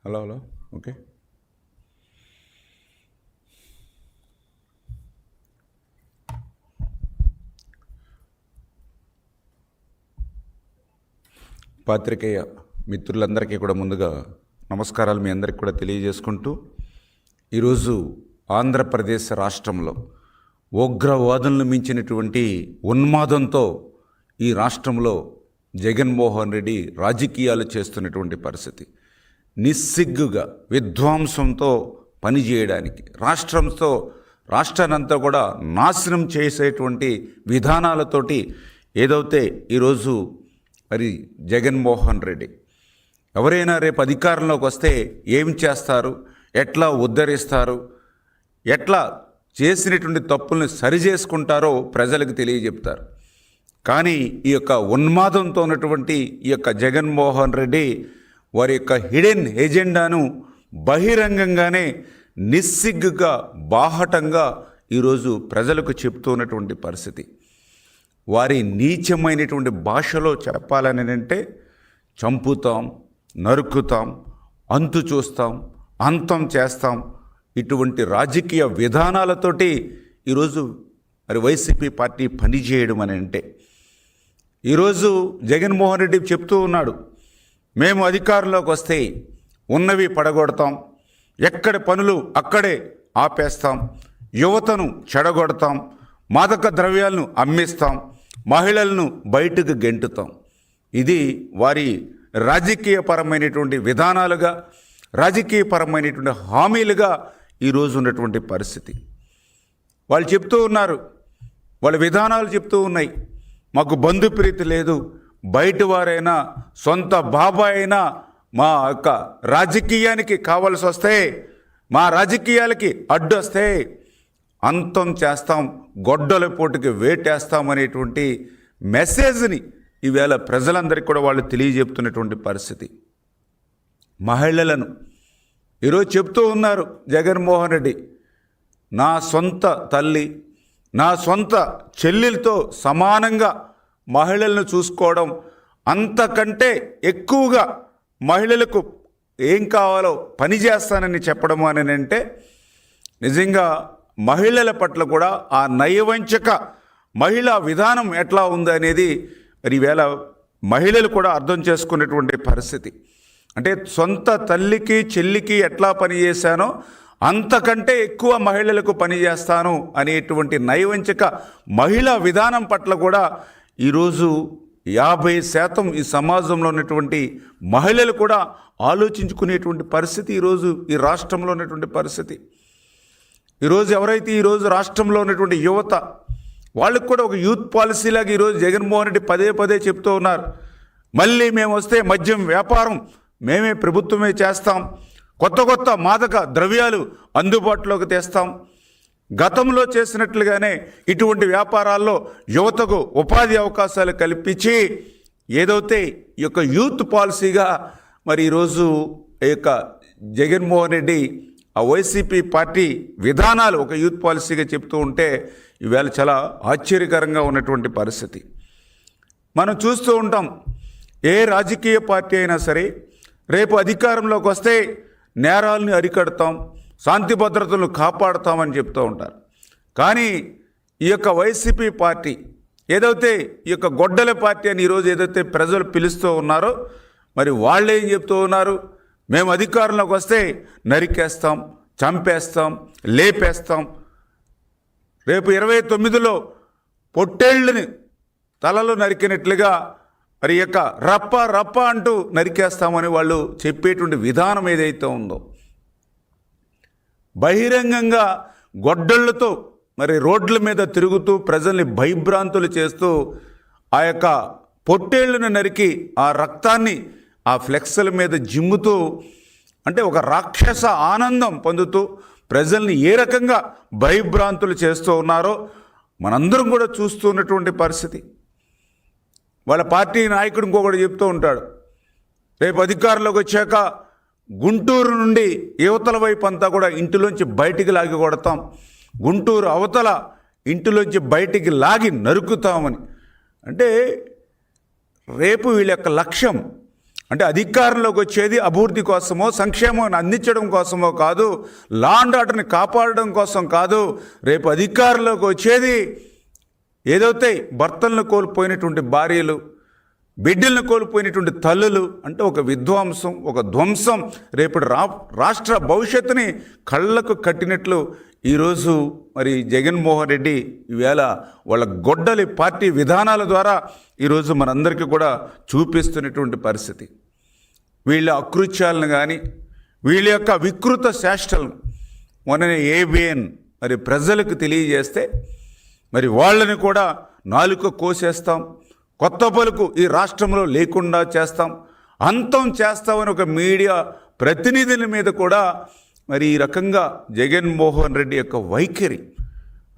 Hello hello. Okay. పాత్రికేయ మిత్రులందరికీ కూడా ముందుగా నమస్కారాలు మీ అందరికీ కూడా తెలియజేసుకుంటూ, ఈరోజు ఆంధ్రప్రదేశ్ రాష్ట్రంలో ఉగ్రవాదులను మించినటువంటి ఉన్మాదంతో ఈ రాష్ట్రంలో జగన్మోహన్ రెడ్డి రాజకీయాలు చేస్తున్నటువంటి పరిస్థితి. నిస్సిగ్గుగా విధ్వంసంతో పనిచేయడానికి రాష్ట్రాన్నంతా కూడా నాశనం చేసేటువంటి విధానాలతోటి ఏదైతే ఈరోజు మరి జగన్మోహన్ రెడ్డి ఎవరైనా రేపు అధికారంలోకి వస్తే ఏం చేస్తారు, ఎట్లా ఉద్ధరిస్తారు, ఎట్లా చేసినటువంటి తప్పుల్ని సరిచేసుకుంటారో ప్రజలకు తెలియజెప్తారు. కానీ ఈ యొక్క ఉన్మాదంతో ఉన్నటువంటి ఈ యొక్క జగన్మోహన్ రెడ్డి వారి యొక్క హిడెన్ ఎజెండాను బహిరంగంగానే నిస్సిగ్గుగా బాహటంగా ఈరోజు ప్రజలకు చెప్తూ ఉన్నటువంటి పరిస్థితి. వారి నీచమైనటువంటి భాషలో చెప్పాలని అంటే చంపుతాం, నరుకుతాం, అంతు చూస్తాం, అంతం చేస్తాం, ఇటువంటి రాజకీయ విధానాలతోటి ఈరోజు మరి వైసీపీ పార్టీ పనిచేయడం అని అంటే, ఈరోజు జగన్మోహన్ రెడ్డి చెప్తూ ఉన్నాడు, మేము అధికారంలోకి వస్తే ఉన్నవి పడగొడతాం, ఎక్కడి పనులు అక్కడే ఆపేస్తాం, యువతను చెడగొడతాం, మాదక ద్రవ్యాలను అమ్మిస్తాం, మహిళలను బయటకు గెంటుతాం. ఇది వారి రాజకీయపరమైనటువంటి విధానాలుగా, రాజకీయపరమైనటువంటి హామీలుగా ఈరోజు ఉన్నటువంటి పరిస్థితి. వాళ్ళు చెప్తూ ఉన్నారు, వాళ్ళ విధానాలు చెప్తూ ఉన్నాయి, మాకు బంధుప్రీతి లేదు, బయట వారైనా సొంత బాబాయ్ అయినా మా యొక్క రాజకీయానికి కావాల్సి వస్తే, మా రాజకీయాలకి అడ్డొస్తే అంతం చేస్తాం, గొడ్డల పోటుకి వేటేస్తామనేటువంటి మెసేజ్ని ఈవేళ ప్రజలందరికీ కూడా వాళ్ళు తెలియజెప్తున్నటువంటి పరిస్థితి. మహిళలను ఈరోజు చెప్తూ ఉన్నారు జగన్మోహన్ రెడ్డి, నా సొంత తల్లి, నా సొంత చెల్లెలతో సమానంగా మహిళలను చూసుకోవడం, అంతకంటే ఎక్కువగా మహిళలకు ఏం కావాలో పని చేస్తానని చెప్పడం అని అంటే, నిజంగా మహిళల పట్ల కూడా ఆ నయవంచక మహిళా విధానం ఎట్లా ఉందనేది మరి ఈవేళ మహిళలు కూడా అర్థం చేసుకునేటువంటి పరిస్థితి. అంటే సొంత తల్లికి చెల్లికి ఎట్లా పనిచేశానో అంతకంటే ఎక్కువ మహిళలకు పనిచేస్తాను అనేటువంటి నయవంచక మహిళా విధానం పట్ల కూడా ఈరోజు 50% ఈ సమాజంలో ఉన్నటువంటి మహిళలు కూడా ఆలోచించుకునేటువంటి పరిస్థితి ఈరోజు ఈ రాష్ట్రంలో ఉన్నటువంటి పరిస్థితి. ఈరోజు ఎవరైతే ఈరోజు రాష్ట్రంలో ఉన్నటువంటి యువత, వాళ్ళకు కూడా ఒక యూత్ పాలసీలాగా ఈరోజు జగన్మోహన్ రెడ్డి పదే పదే చెప్తూ ఉన్నారు, మళ్ళీ మేము వస్తే మద్యం వ్యాపారం మేమే ప్రభుత్వమే చేస్తాం, కొత్త మాదక ద్రవ్యాలు అందుబాటులోకి తెస్తాం, గతంలో చేసినట్లుగానే ఇటువంటి వ్యాపారాల్లో యువతకు ఉపాధి అవకాశాలు కల్పించి ఏదైతే ఈ యొక్క యూత్ పాలసీగా మరి ఈరోజు ఈ యొక్క జగన్మోహన్ రెడ్డి ఆ వైసీపీ పార్టీ విధానాలు ఒక యూత్ పాలసీగా చెప్తూ ఉంటే ఈవేళ చాలా ఆశ్చర్యకరంగా ఉన్నటువంటి పరిస్థితి. మనం చూస్తూ ఉంటాం, ఏ రాజకీయ పార్టీ అయినా సరే రేపు అధికారంలోకి వస్తే నేరాలను అరికడతాం, శాంతి భద్రతలను కాపాడుతామని చెప్తూ ఉంటారు. కానీ ఈ యొక్క వైసీపీ పార్టీ ఏదైతే ఈ యొక్క గొడ్డల పార్టీ అని ఈరోజు ఏదైతే ప్రజలు పిలుస్తూ ఉన్నారో, మరి వాళ్ళు ఏం చెప్తూ ఉన్నారు, మేము అధికారంలోకి వస్తే నరికేస్తాం, చంపేస్తాం, లేపేస్తాం, రేపు 29లో పొట్టేళ్ళని తలలు నరికినట్లుగా మరి యొక్క రప్ప అంటూ నరికేస్తామని వాళ్ళు చెప్పేటువంటి విధానం ఏదైతే ఉందో, బహిరంగంగా గొడ్డళ్లతో మరి రోడ్ల మీద తిరుగుతూ ప్రజల్ని భయభ్రాంతులు చేస్తూ ఆ యొక్క పొట్టేళ్లను నరికి ఆ రక్తాన్ని ఆ ఫ్లెక్స్ల మీద జిమ్ముతూ, అంటే ఒక రాక్షస ఆనందం పొందుతూ ప్రజల్ని ఏ రకంగా భయభ్రాంతులు చేస్తూ ఉన్నారో మనందరం కూడా చూస్తున్నటువంటి పరిస్థితి. వాళ్ళ పార్టీ నాయకుడు ఇంకొకటి చెప్తూ ఉంటాడు, రేపు అధికారంలోకి వచ్చాక గుంటూరు నుండి యువతల వైపు అంతా కూడా ఇంటిలోంచి బయటికి లాగి కొడతాం, గుంటూరు అవతల ఇంటిలోంచి బయటికి లాగి నరుకుతామని. అంటే రేపు వీళ్ళ యొక్క లక్ష్యం అంటే అధికారంలోకి వచ్చేది అభివృద్ధి కోసమో సంక్షేమాన్ని అందించడం కోసమో కాదు, లా అండ్ ఆర్డర్ని కాపాడడం కోసం కాదు. రేపు అధికారంలోకి వచ్చేది ఏదైతే భర్తలను కోల్పోయినటువంటి భార్యలు, బిడ్డలను కోల్పోయినటువంటి తల్లులు, అంటే ఒక విధ్వంసం, ఒక ధ్వంసం, రేపు రాష్ట్ర భవిష్యత్తుని కళ్ళకు కట్టినట్లు ఈరోజు మరి జగన్మోహన్ రెడ్డి ఈవేళ వాళ్ళ గొడ్డలి పార్టీ విధానాల ద్వారా ఈరోజు మనందరికీ కూడా చూపిస్తున్నటువంటి పరిస్థితి. వీళ్ళ అకృత్యాలను కానీ వీళ్ళ యొక్క వికృత చేష్టలను మొన్ననే ఏబిఎన్ మరి ప్రజలకు తెలియజేస్తే మరి వాళ్ళని కూడా నాలుక కోసేస్తాం, కొత్త పలుకు ఈ రాష్ట్రంలో లేకుండా చేస్తాం, అంతం చేస్తామని ఒక మీడియా ప్రతినిధుల మీద కూడా మరి ఈ రకంగా జగన్మోహన్ రెడ్డి యొక్క వైఖరి,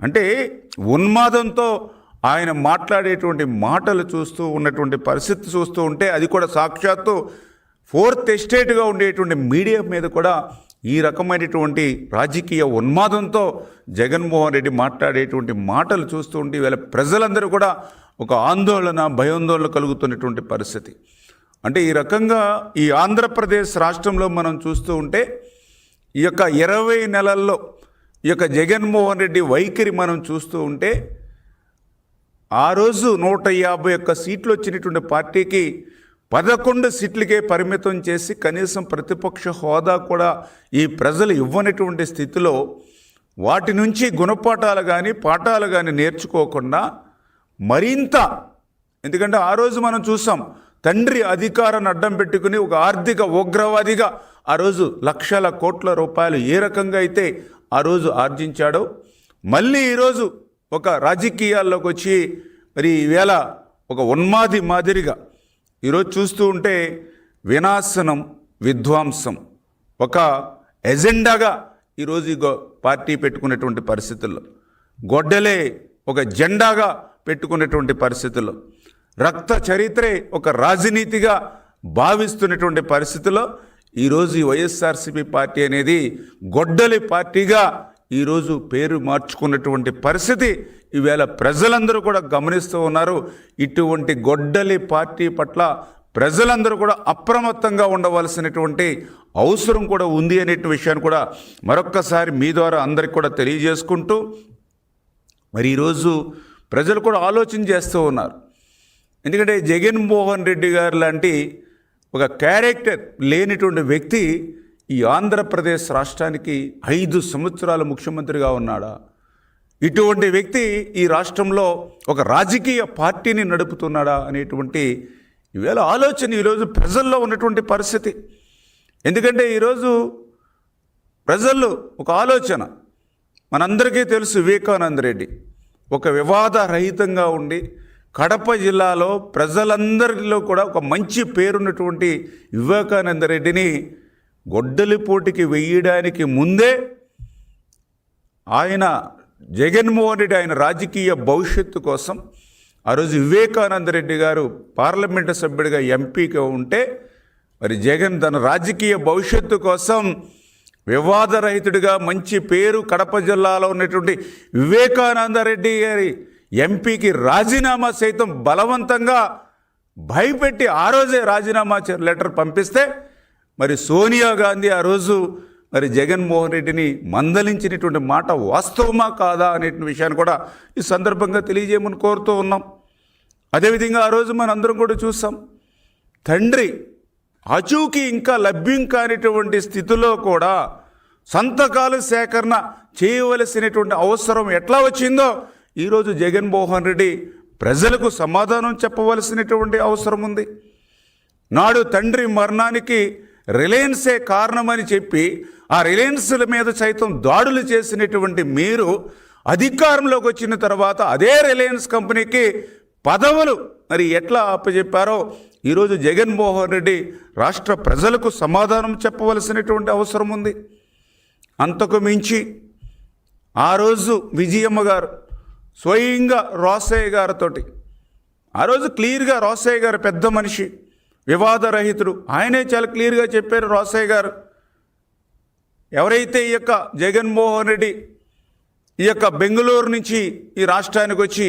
అంటే ఉన్మాదంతో ఆయన మాట్లాడేటువంటి మాటలు చూస్తూ ఉన్నటువంటి పరిస్థితి చూస్తూ ఉంటే, అది కూడా సాక్షాత్తు ఫోర్త్ ఎస్టేట్గా ఉండేటువంటి మీడియా మీద కూడా ఈ రకమైనటువంటి రాజకీయ ఉన్మాదంతో జగన్మోహన్ రెడ్డి మాట్లాడేటువంటి మాటలు చూస్తూ ఉంటే వీళ్ళ ప్రజలందరూ కూడా ఒక ఆందోళన, భయాందోళన కలుగుతున్నటువంటి పరిస్థితి. అంటే ఈ రకంగా ఈ ఆంధ్రప్రదేశ్ రాష్ట్రంలో మనం చూస్తూ ఉంటే ఈ యొక్క 20 నెలల్లో ఈ యొక్క జగన్మోహన్ రెడ్డి వైఖరి మనం చూస్తూ ఉంటే, ఆ రోజు 151 సీట్లు వచ్చినటువంటి పార్టీకి 11 సీట్లకే పరిమితం చేసి కనీసం ప్రతిపక్ష హోదా కూడా ఈ ప్రజలు ఇవ్వనటువంటి స్థితిలో వాటి నుంచి గుణపాఠాలు కానీ పాఠాలు కానీ నేర్చుకోకుండా మరింత, ఎందుకంటే ఆ రోజు మనం చూసాం తండ్రి అధికారాన్ని అడ్డం పెట్టుకుని ఒక ఆర్థిక ఉగ్రవాదిగా ఆ రోజు లక్షల కోట్ల రూపాయలు ఏ రకంగా అయితే ఆ రోజు ఆర్జించాడో, మళ్ళీ ఈరోజు ఒక రాజకీయాల్లోకి వచ్చి మరి ఈవేళ ఒక ఉన్మాది మాదిరిగా ఈరోజు చూస్తూ ఉంటే వినాశనం, విధ్వంసం ఒక ఎజెండాగా ఈరోజు ఈ పార్టీ పెట్టుకునేటువంటి పరిస్థితుల్లో, గొడ్డలే ఒక జెండాగా పెట్టుకునేటువంటి పరిస్థితుల్లో, రక్త చరిత్రే ఒక రాజనీతిగా భావిస్తున్నటువంటి పరిస్థితుల్లో ఈరోజు ఈ వైఎస్ఆర్సీపీ పార్టీ అనేది గొడ్డలి పార్టీగా ఈరోజు పేరు మార్చుకున్నటువంటి పరిస్థితి ఈవేళ ప్రజలందరూ కూడా గమనిస్తూ ఉన్నారు. ఇటువంటి గొడ్డలి పార్టీ పట్ల ప్రజలందరూ కూడా అప్రమత్తంగా ఉండవలసినటువంటి అవసరం కూడా ఉంది అనే విషయాన్ని కూడా మరొక్కసారి మీ ద్వారా అందరికి కూడా తెలియజేసుకుంటూ, మరి ఈరోజు ప్రజలు కూడా ఆలోచన చేస్తూ ఉన్నారు. ఎందుకంటే జగన్మోహన్ రెడ్డి గారు లాంటి ఒక క్యారెక్టర్ లేనిటువంటి వ్యక్తి ఈ ఆంధ్రప్రదేశ్ రాష్ట్రానికి 5 సంవత్సరాలు ముఖ్యమంత్రిగా ఉన్నాడా? ఇటువంటి వ్యక్తి ఈ రాష్ట్రంలో ఒక రాజకీయ పార్టీని నడుపుతున్నాడా అనేటువంటి ఈవేళ ఆలోచన ఈరోజు ప్రజల్లో ఉన్నటువంటి పరిస్థితి. ఎందుకంటే ఈరోజు ప్రజల్లో ఒక ఆలోచన, మనందరికీ తెలుసు వివేకానంద రెడ్డి ఒక వివాదరహితంగా ఉండి కడప జిల్లాలో ప్రజలందరిలో కూడా ఒక మంచి పేరున్నటువంటి వివేకానంద రెడ్డిని గొడ్డలి పోటీకి వెయ్యడానికి ముందే ఆయన జగన్మోహన్ రెడ్డి ఆయన రాజకీయ భవిష్యత్తు కోసం ఆ రోజు వివేకానంద రెడ్డి గారు పార్లమెంటు సభ్యుడిగా ఎంపీగా ఉంటే, మరి జగన్ తన రాజకీయ భవిష్యత్తు కోసం వివాదరహితుడిగా మంచి పేరు కడప జిల్లాలో ఉన్నటువంటి వివేకానంద రెడ్డి గారి ఎంపీకి రాజీనామా సైతం బలవంతంగా భయపెట్టి ఆ రోజే రాజీనామా లెటర్ పంపిస్తే, మరి సోనియా గాంధీ ఆ రోజు మరి జగన్మోహన్ రెడ్డిని మందలించినటువంటి మాట వాస్తవమా కాదా అనే విషయాన్ని కూడా ఈ సందర్భంగా తెలియజేయమని కోరుతూ ఉన్నాం. అదేవిధంగా ఆ రోజు మనందరం కూడా చూసాం, తండ్రి అచూకి ఇంకా లభ్యం కానిటువంటి స్థితిలో కూడా సంతకాలు సేకరణ చేయవలసినటువంటి అవసరం ఎట్లా వచ్చిందో ఈరోజు జగన్మోహన్ రెడ్డి ప్రజలకు సమాధానం చెప్పవలసినటువంటి అవసరం ఉంది. నాడు తండ్రి మరణానికి రిలయన్సే కారణమని చెప్పి ఆ రిలయన్స్ల మీద సైతం దాడులు చేసినటువంటి మీరు అధికారంలోకి వచ్చిన తర్వాత అదే రిలయన్స్ కంపెనీకి పదవులు మరి ఎట్లా అప్పచెప్పారో ఈరోజు జగన్మోహన్ రెడ్డి రాష్ట్ర ప్రజలకు సమాధానం చెప్పవలసినటువంటి అవసరం ఉంది. అంతకు మించి ఆ రోజు విజయమ్మ గారు స్వయంగా రోసయ్య గారితోటి ఆ రోజు క్లియర్గా, రోసయ్య గారు పెద్ద మనిషి, వివాదరహితుడు, ఆయనే చాలా క్లియర్గా చెప్పారు. రోసయ్య గారు ఎవరైతే ఈ యొక్క జగన్మోహన్ రెడ్డి ఈ యొక్క బెంగళూరు నుంచి ఈ రాష్ట్రానికి వచ్చి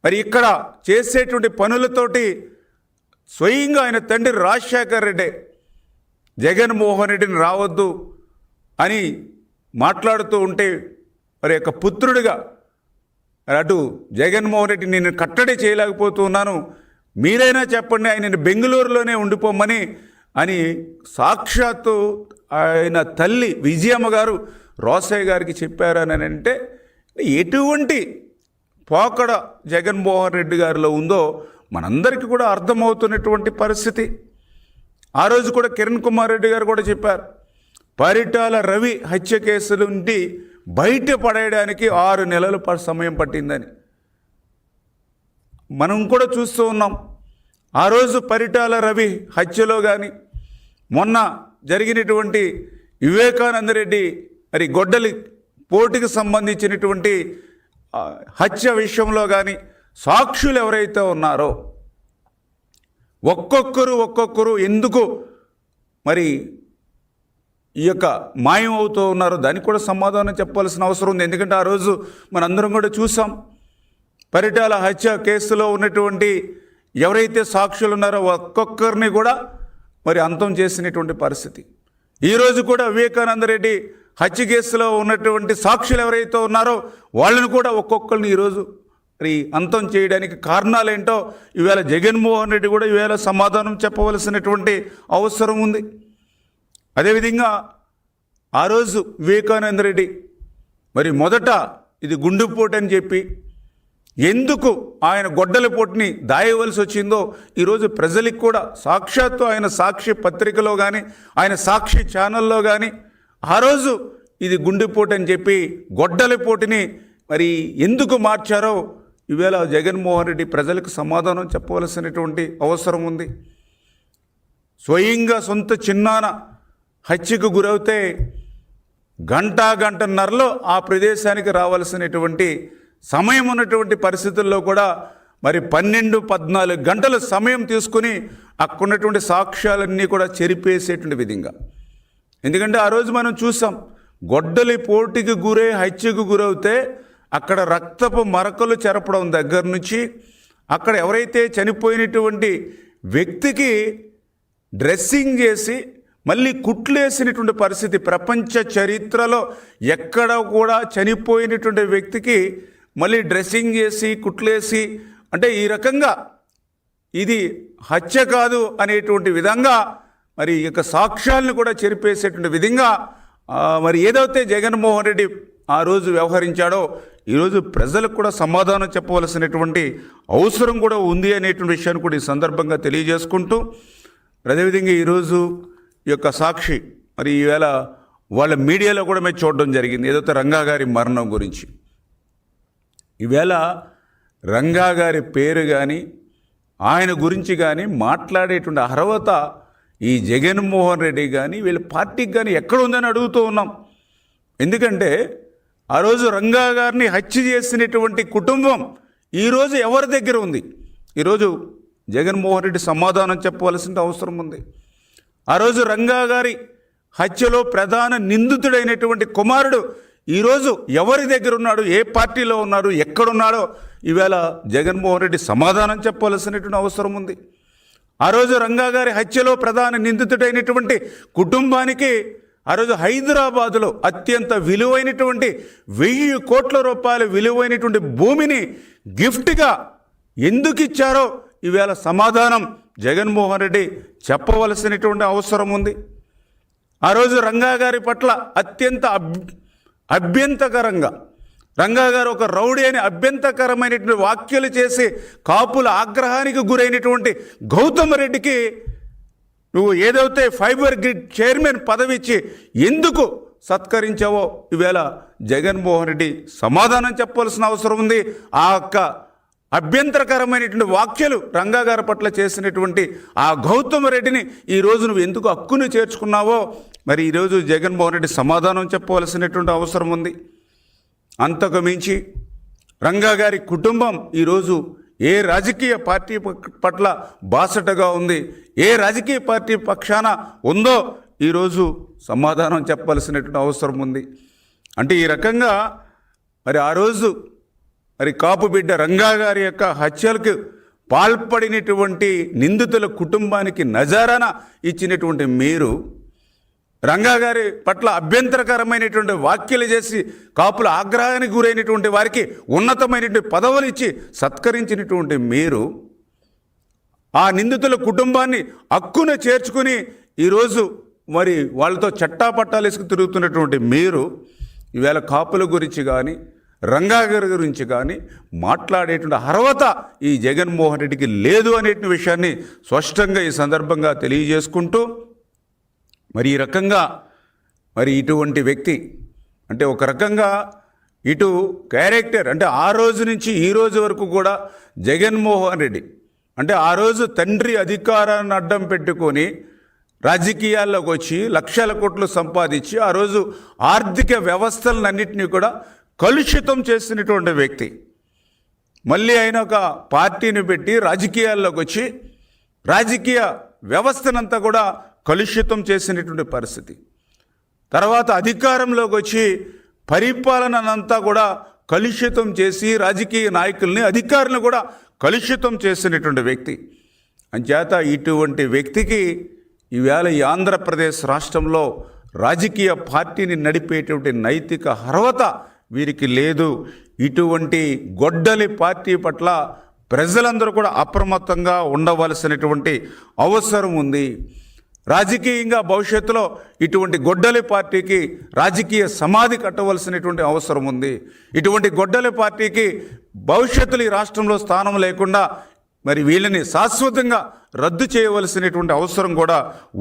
మరి ఇక్కడ చేసేటువంటి పనులతోటి స్వయంగా ఆయన తండ్రి రాజశేఖర రెడ్డి జగన్మోహన్ రెడ్డిని రావద్దు అని మాట్లాడుతూ ఉంటే మరి యొక్క పుత్రుడిగా అటు జగన్మోహన్ రెడ్డి నేను కట్టడి చేయలేకపోతున్నాను, మీరైనా చెప్పండి ఆయనని బెంగళూరులోనే ఉండిపోమని అని సాక్షాత్తు ఆయన తల్లి విజయమ్మ గారు రోసయ్య గారికి చెప్పారని అంటే ఎటువంటి పోకడ జగన్మోహన్ రెడ్డి గారిలో ఉందో మనందరికీ కూడా అర్థమవుతున్నటువంటి పరిస్థితి. ఆ రోజు కూడా కిరణ్ కుమార్ రెడ్డి గారు కూడా చెప్పారు, పరిటాల రవి హత్య కేసు నుండి బయటపడేయడానికి 6 నెలలు సమయం పట్టిందని. మనం కూడా చూస్తూ ఉన్నాం. ఆ రోజు పరిటాల రవి హత్యలో కానీ మొన్న జరిగినటువంటి వివేకానంద రెడ్డి మరి గొడ్డలి పోటీకి సంబంధించినటువంటి హత్య విషయంలో కానీ సాక్షులు ఎవరైతే ఉన్నారో ఒక్కొక్కరు ఎందుకు మరి ఈ యొక్క మాయం అవుతూ ఉన్నారో దానికి కూడా సమాధానం చెప్పాల్సిన అవసరం ఉంది. ఎందుకంటే ఆ రోజు మనందరం కూడా చూసాం, పరిటాల హత్య కేసులో ఉన్నటువంటి ఎవరైతే సాక్షులు ఉన్నారో ఒక్కొక్కరిని కూడా మరి అంతం చేసినటువంటి పరిస్థితి. ఈరోజు కూడా వివేకానంద రెడ్డి హత్య కేసులో ఉన్నటువంటి సాక్షులు ఎవరైతే ఉన్నారో వాళ్ళని కూడా ఒక్కొక్కరిని ఈరోజు మరి అంతం చేయడానికి కారణాలేంటో ఈవేళ జగన్మోహన్ రెడ్డి కూడా ఈవేళ సమాధానం చెప్పవలసినటువంటి అవసరం ఉంది. అదేవిధంగా ఆ రోజు వివేకానంద రెడ్డి మరి మొదట ఇది గుండెపోటు అని చెప్పి ఎందుకు ఆయన గొడ్డలిపోటుని దాయవలసి వచ్చిందో ఈరోజు ప్రజలకు కూడా సాక్షాత్తు ఆయన సాక్షి పత్రికలో కానీ ఆయన సాక్షి ఛానల్లో కానీ ఆ రోజు ఇది గుండెపోటు అని చెప్పి గొడ్డలిపోటుని మరి ఎందుకు మార్చారో ఈవేళ జగన్మోహన్ రెడ్డి ప్రజలకు సమాధానం చెప్పవలసినటువంటి అవసరం ఉంది. స్వయంగా చిన్నాన హత్యకు గురవుతే గంటన్నరలో ఆ ప్రదేశానికి రావాల్సినటువంటి సమయం ఉన్నటువంటి పరిస్థితుల్లో కూడా మరి 12-14 గంటల సమయం తీసుకుని అక్కడున్నటువంటి సాక్ష్యాలన్నీ కూడా చెరిపేసేటువంటి విధంగా. ఎందుకంటే ఆ రోజు మనం చూసాం, గొడ్డలి పోటీకి గురై హత్యకు గురవుతే అక్కడ రక్తపు మరకలు చెరపడం దగ్గర నుంచి అక్కడ ఎవరైతే చనిపోయినటువంటి వ్యక్తికి డ్రెస్సింగ్ చేసి మళ్ళీ కుట్లేసినటువంటి పరిస్థితి ప్రపంచ చరిత్రలో ఎక్కడ కూడా చనిపోయినటువంటి వ్యక్తికి మళ్ళీ డ్రెస్సింగ్ చేసి కుట్లేసి అంటే ఈ రకంగా ఇది హత్య కాదు అనేటువంటి విధంగా మరి ఈ యొక్క సాక్ష్యాలను కూడా చెరిపేసేటువంటి విధంగా మరి ఏదైతే జగన్మోహన్ రెడ్డి ఆ రోజు వ్యవహరించాడో ఈరోజు ప్రజలకు కూడా సమాధానం చెప్పవలసినటువంటి అవసరం కూడా ఉంది అనేటువంటి విషయాన్ని కూడా ఈ సందర్భంగా తెలియజేసుకుంటూ, అదేవిధంగా ఈరోజు ఈ యొక్క సాక్షి మరి ఈవేళ వాళ్ళ మీడియాలో కూడా మేము చూడడం జరిగింది ఏదైతే రంగా గారి మరణం గురించి. ఈవేళ రంగా గారి పేరు కానీ ఆయన గురించి కానీ మాట్లాడేటువంటి అర్హత ఈ జగన్మోహన్ రెడ్డి కానీ వీళ్ళ పార్టీకి కానీ ఎక్కడ ఉందని అడుగుతూ ఉన్నాం. ఎందుకంటే ఆ రోజు రంగా గారిని హత్య చేసినటువంటి కుటుంబం ఈరోజు ఎవరి దగ్గర ఉంది? ఈరోజు జగన్మోహన్ రెడ్డి సమాధానం చెప్పవలసిన అవసరం ఉంది. ఆ రోజు రంగా గారి హత్యలో ప్రధాన నిందితుడైనటువంటి కుమారుడు ఈరోజు ఎవరి దగ్గర ఉన్నాడు, ఏ పార్టీలో ఉన్నాడు, ఎక్కడున్నాడో ఈవేళ జగన్మోహన్ రెడ్డి సమాధానం చెప్పవలసినటువంటి అవసరం ఉంది. ఆ రోజు రంగా గారి హత్యలో ప్రధాన నిందితుడైనటువంటి కుటుంబానికి ఆ రోజు హైదరాబాదులో అత్యంత విలువైనటువంటి 1000 కోట్ల రూపాయల విలువైనటువంటి భూమిని గిఫ్ట్గా ఎందుకు ఇచ్చారో ఈవేళ సమాధానం జగన్మోహన్ రెడ్డి చెప్పవలసినటువంటి అవసరం ఉంది. ఆ రోజు రంగా గారి పట్ల అత్యంత అభ్యంతకరంగా రంగా గారు ఒక రౌడీ అని అభ్యంతకరమైనటువంటి వ్యాఖ్యలు చేసి కాపుల ఆగ్రహానికి గురైనటువంటి గౌతమ్ రెడ్డికి నువ్వు ఏదైతే ఫైబర్ గ్రిడ్ చైర్మన్ పదవి ఇచ్చి ఎందుకు సత్కరించావో ఈవేళ జగన్మోహన్ రెడ్డి సమాధానం చెప్పవలసిన అవసరం ఉంది. ఆ యొక్క అభ్యంతరకరమైనటువంటి వ్యాఖ్యలు రంగా గారి పట్ల చేసినటువంటి ఆ గౌతమ్ రెడ్డిని ఈరోజు నువ్వు ఎందుకు హక్కును చేర్చుకున్నావో మరి ఈరోజు జగన్మోహన్ రెడ్డి సమాధానం చెప్పవలసినటువంటి అవసరం ఉంది. అంతకు మించి రంగా గారి కుటుంబం ఈరోజు ఏ రాజకీయ పార్టీ పట్ల బాసటగా ఉంది, ఏ రాజకీయ పార్టీ పక్షాన ఉందో ఈరోజు సమాధానం చెప్పవలసినటువంటి అవసరం ఉంది. అంటే ఈ రకంగా మరి ఆ రోజు మరి కాపు బిడ్డ రంగా గారి యొక్క హత్యలకు పాల్పడినటువంటి నిందితుల కుటుంబానికి నజారాన ఇచ్చినటువంటి మీరు రంగా గారి పట్ల అభ్యంతరకరమైనటువంటి వ్యాఖ్యలు చేసి కాపుల ఆగ్రహానికి గురైనటువంటి వారికి ఉన్నతమైనటువంటి పదవులు ఇచ్చి సత్కరించినటువంటి మీరు ఆ నిందితుల కుటుంబాన్ని హక్కున చేర్చుకుని ఈరోజు మరి వాళ్ళతో చట్టాపట్టాలు వేసుకు తిరుగుతున్నటువంటి మీరు ఈవేళ కాపుల గురించి కానీ రంగా గారి గురించి కానీ మాట్లాడేటువంటి అర్హత ఈ జగన్మోహన్ రెడ్డికి లేదు అనే విషయాన్ని స్పష్టంగా ఈ సందర్భంగా తెలియజేసుకుంటూ మరి ఈ రకంగా మరి ఇటువంటి వ్యక్తి అంటే ఒక రకంగా ఇటు క్యారెక్టర్ అంటే ఆ రోజు నుంచి ఈ రోజు వరకు కూడా జగన్మోహన్ రెడ్డి అంటే ఆ రోజు తండ్రి అధికారాన్ని అడ్డం పెట్టుకొని రాజకీయాల్లోకి వచ్చి లక్షల కోట్లు సంపాదించి ఆ రోజు ఆర్థిక వ్యవస్థలన్నింటినీ కూడా కలుషితం చేసినటువంటి వ్యక్తి మళ్ళీ ఆయన ఒక పార్టీని పెట్టి రాజకీయాల్లోకి వచ్చి రాజకీయ వ్యవస్థనంతా కూడా కలుషితం చేసినటువంటి పరిస్థితి. తర్వాత అధికారంలోకి వచ్చి పరిపాలనంతా కూడా కలుషితం చేసి రాజకీయ నాయకుల్ని అధికారులను కూడా కలుషితం చేసినటువంటి వ్యక్తి. అంచేత ఇటువంటి వ్యక్తికి ఈవేళ ఈ ఆంధ్రప్రదేశ్ రాష్ట్రంలో రాజకీయ పార్టీని నడిపేటువంటి నైతిక అర్హత వీరికి లేదు. ఇటువంటి గొడ్డలి పార్టీ పట్ల ప్రజలందరూ కూడా అప్రమత్తంగా ఉండవలసినటువంటి అవసరం ఉంది. రాజకీయంగా భవిష్యత్తులో ఇటువంటి గొడ్డలి పార్టీకి రాజకీయ సమాధి కట్టవలసినటువంటి అవసరం ఉంది. ఇటువంటి గొడ్డలి పార్టీకి భవిష్యత్తులో ఈ రాష్ట్రంలో స్థానం లేకుండా మరి వీళ్ళని శాశ్వతంగా రద్దు చేయవలసినటువంటి అవసరం కూడా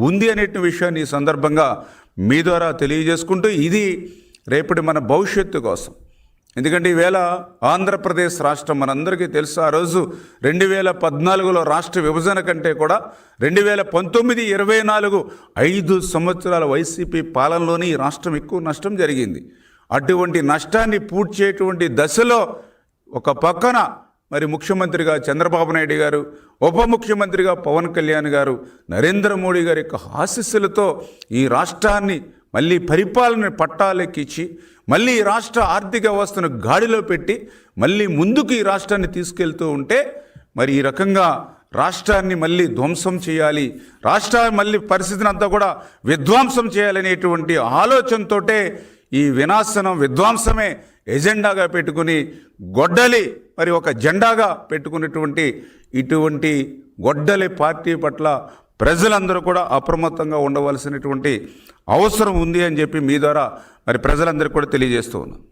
ఉంది అనే విషయాన్ని ఈ సందర్భంగా మీ ద్వారా తెలియజేసుకుంటూ ఇది రేపటి మన భవిష్యత్తు కోసం. ఎందుకంటే ఈవేళ ఆంధ్రప్రదేశ్ రాష్ట్రం మనందరికీ తెలుసు ఆ రోజు 2014లో రాష్ట్ర విభజన కంటే కూడా 2019, 24 5 సంవత్సరాల వైసీపీ పాలనలోనే ఈ రాష్ట్రం ఎక్కువ నష్టం జరిగింది. అటువంటి నష్టాన్ని పూడ్చేటువంటి దశలో ఒక పక్కన మరి ముఖ్యమంత్రిగా చంద్రబాబు నాయుడు గారు, ఉప ముఖ్యమంత్రిగా పవన్ కళ్యాణ్ గారు, నరేంద్ర మోడీ గారి యొక్క ఆశీస్సులతో ఈ రాష్ట్రాన్ని మళ్ళీ పరిపాలన పట్టాలెక్కించి మళ్ళీ ఈ రాష్ట్ర ఆర్థిక వ్యవస్థను గాడిలో పెట్టి మళ్ళీ ముందుకు ఈ రాష్ట్రాన్ని తీసుకెళ్తూ ఉంటే మరి ఈ రకంగా రాష్ట్రాన్ని మళ్ళీ ధ్వంసం చేయాలి, రాష్ట్రాన్ని మళ్ళీ పరిస్థితిని అంతా కూడా విధ్వంసం చేయాలనేటువంటి ఆలోచనతోటే ఈ విధ్వంసమే ఎజెండాగా పెట్టుకుని గొడ్డలి మరి ఒక జెండాగా పెట్టుకున్నటువంటి ఇటువంటి గొడ్డలి పార్టీ పట్ల ప్రజలందరూ కూడా అప్రమత్తంగా ఉండవలసినటువంటి అవసరం ఉంది అని చెప్పి మీ ద్వారా మరి ప్రజలందరికీ కూడా తెలియజేస్తూ ఉన్నాను.